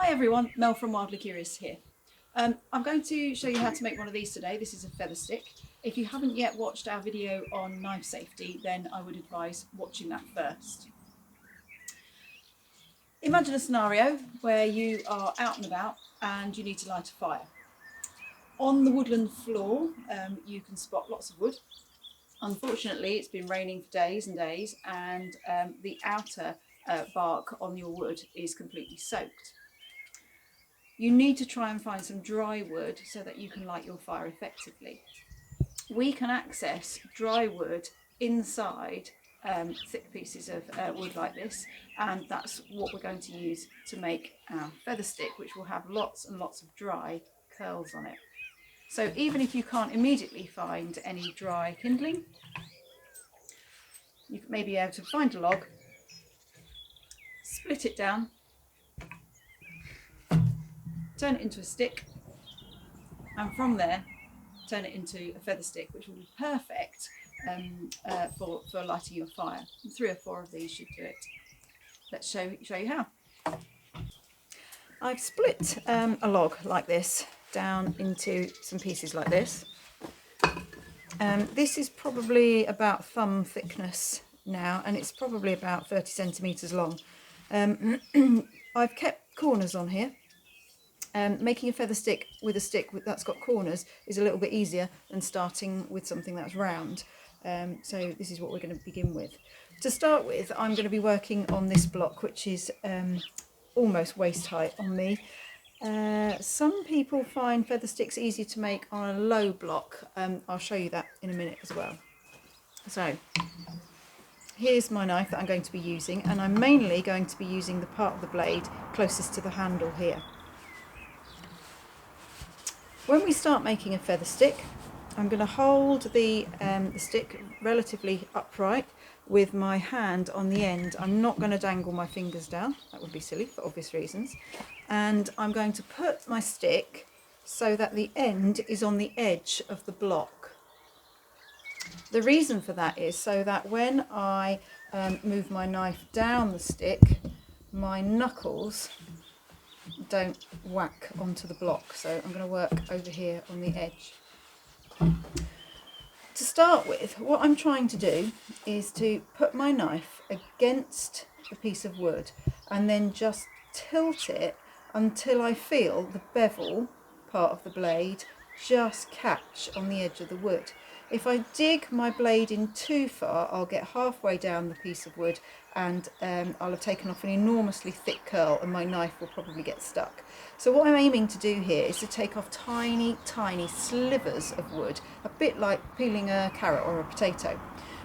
Hi everyone, Mel from Wildly Curious here. I'm going to show you how to make one of these today. This is a feather stick. If you haven't yet watched our video on knife safety, then I would advise watching that first. Imagine a scenario where you are out and about and you need to light a fire. On the woodland floor, you can spot lots of wood. Unfortunately, it's been raining for days and days, and the outer bark on your wood is completely soaked. You need to try and find some dry wood so that you can light your fire effectively. We can access dry wood inside thick pieces of wood like this, and that's what we're going to use to make our feather stick, which will have lots and lots of dry curls on it. So even if you can't immediately find any dry kindling, you may be able to find a log, split it down, turn it into a stick, and from there turn it into a feather stick, which will be perfect for lighting your fire. 3 or 4 of these should do it. Let's show you how. I've split a log like this down into some pieces like this. This is probably about thumb thickness now, and it's probably about 30 centimetres long. I've kept corners on here. Making a feather stick with a stick that's got corners is a little bit easier than starting with something that's round. So this is what we're going to begin with. To start with, I'm going to be working on this block, which is almost waist height on me. Some people find feather sticks easier to make on a low block. I'll show you that in a minute as well. So here's my knife that I'm going to be using, and I'm mainly going to be using the part of the blade closest to the handle here. When we start making a feather stick, I'm going to hold the stick relatively upright with my hand on the end. I'm not going to dangle my fingers down, that would be silly for obvious reasons. And I'm going to put my stick so that the end is on the edge of the block. The reason for that is so that when I move my knife down the stick, my knuckles don't whack onto the block. So I'm going to work over here on the edge. To start with, what I'm trying to do is to put my knife against the piece of wood and then just tilt it until I feel the bevel part of the blade just catch on the edge of the wood. If I dig my blade in too far, I'll get halfway down the piece of wood and I'll have taken off an enormously thick curl and my knife will probably get stuck. So what I'm aiming to do here is to take off tiny, tiny slivers of wood, a bit like peeling a carrot or a potato.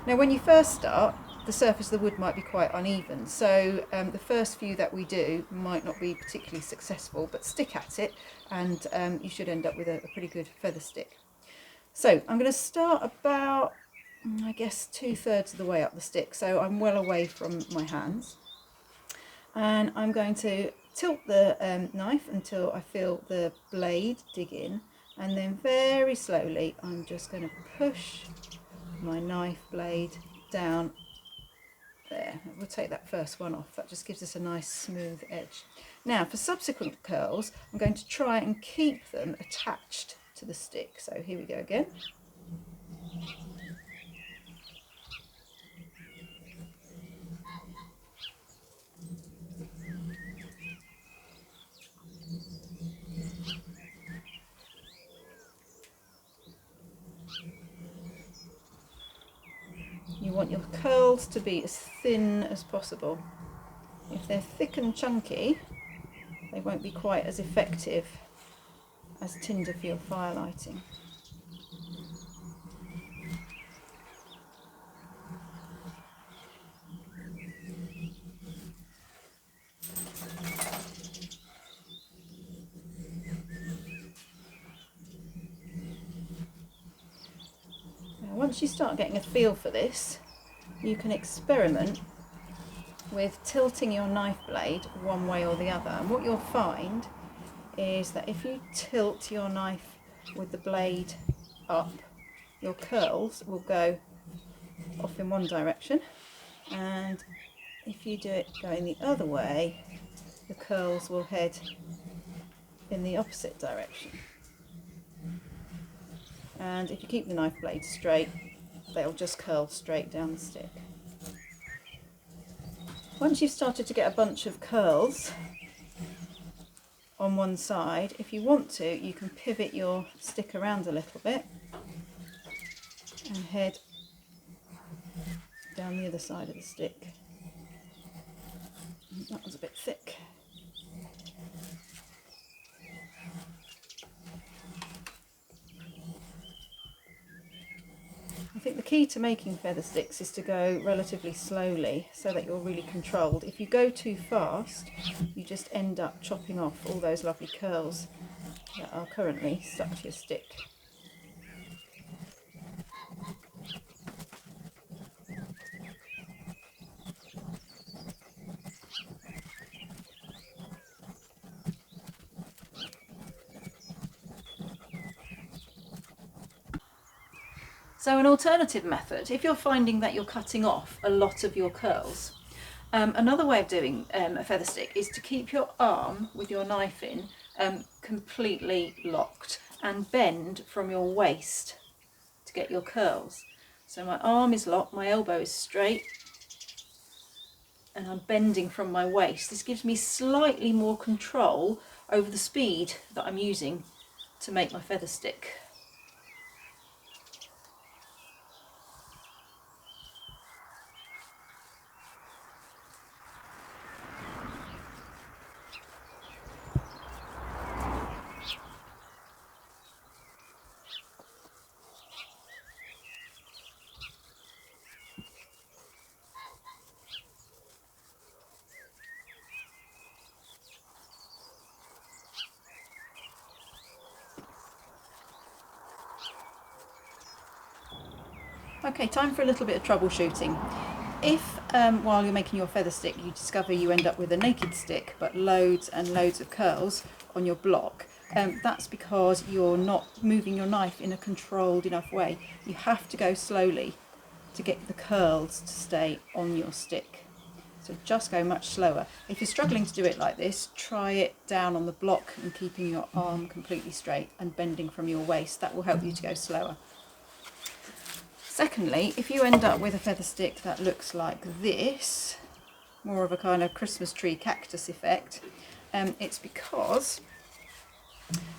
Now when you first start, the surface of the wood might be quite uneven, so the first few that we do might not be particularly successful, but stick at it and you should end up with a pretty good feather stick. So I'm going to start about, I guess, 2/3 of the way up the stick, so I'm well away from my hands. And I'm going to tilt the knife until I feel the blade dig in, and then very slowly I'm just going to push my knife blade down there. We'll take that first one off, that just gives us a nice smooth edge. Now for subsequent curls, I'm going to try and keep them attached to the stick. So here we go again. You want your curls to be as thin as possible. If they're thick and chunky, they won't be quite as effective as tinder for your fire lighting. Now, once you start getting a feel for this, you can experiment with tilting your knife blade one way or the other. And what you'll find is that if you tilt your knife with the blade up, your curls will go off in one direction, and if you do it going the other way, the curls will head in the opposite direction. And if you keep the knife blade straight, they'll just curl straight down the stick. Once you've started to get a bunch of curls on one side, if you want to, you can pivot your stick around a little bit and head down the other side of the stick. That was a bit thick. I think the key to making feather sticks is to go relatively slowly so that you're really controlled. If you go too fast, you just end up chopping off all those lovely curls that are currently stuck to your stick. So an alternative method, if you're finding that you're cutting off a lot of your curls, another way of doing a feather stick is to keep your arm with your knife in completely locked and bend from your waist to get your curls. So my arm is locked, my elbow is straight, and I'm bending from my waist. This gives me slightly more control over the speed that I'm using to make my feather stick. Okay, time for a little bit of troubleshooting. If while you're making your feather stick you discover you end up with a naked stick but loads and loads of curls on your block, that's because you're not moving your knife in a controlled enough way. You have to go slowly to get the curls to stay on your stick. So just go much slower. If you're struggling to do it like this, try it down on the block and keeping your arm completely straight and bending from your waist. That will help you to go slower. Secondly, if you end up with a feather stick that looks like this, more of a kind of Christmas tree cactus effect, it's because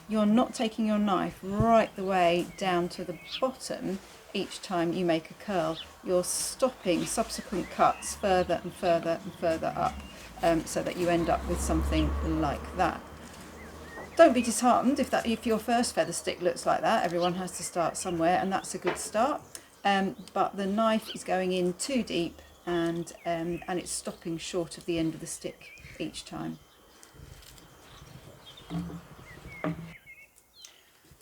you're not taking your knife right the way down to the bottom each time you make a curl. You're stopping subsequent cuts further and further and further up, so that you end up with something like that. Don't be disheartened if your first feather stick looks like that. Everyone has to start somewhere, and that's a good start. But the knife is going in too deep and it's stopping short of the end of the stick each time.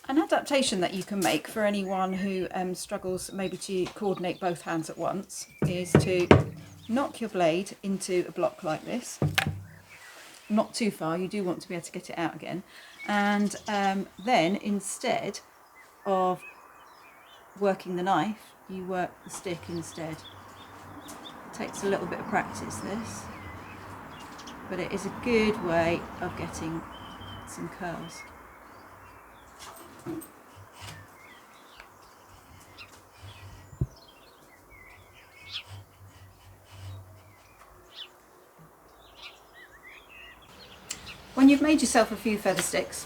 An adaptation that you can make for anyone who struggles maybe to coordinate both hands at once is to knock your blade into a block like this. Not too far, you do want to be able to get it out again. And then instead of working the knife, you work the stick instead. It takes a little bit of practice, this, but it is a good way of getting some curls. When you've made yourself a few feather sticks,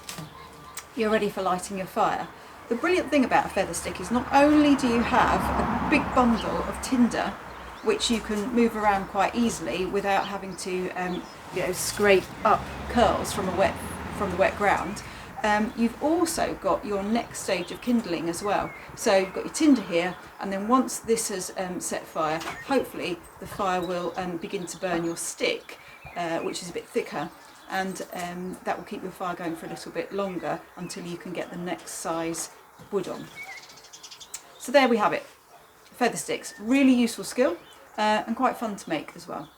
you're ready for lighting your fire. The brilliant thing about a feather stick is not only do you have a big bundle of tinder which you can move around quite easily without having to scrape up curls from the wet ground, you've also got your next stage of kindling as well. So you've got your tinder here, and then once this has set fire, hopefully the fire will begin to burn your stick, which is a bit thicker. And that will keep your fire going for a little bit longer until you can get the next size wood on. So there we have it, feather sticks. Really useful skill and quite fun to make as well.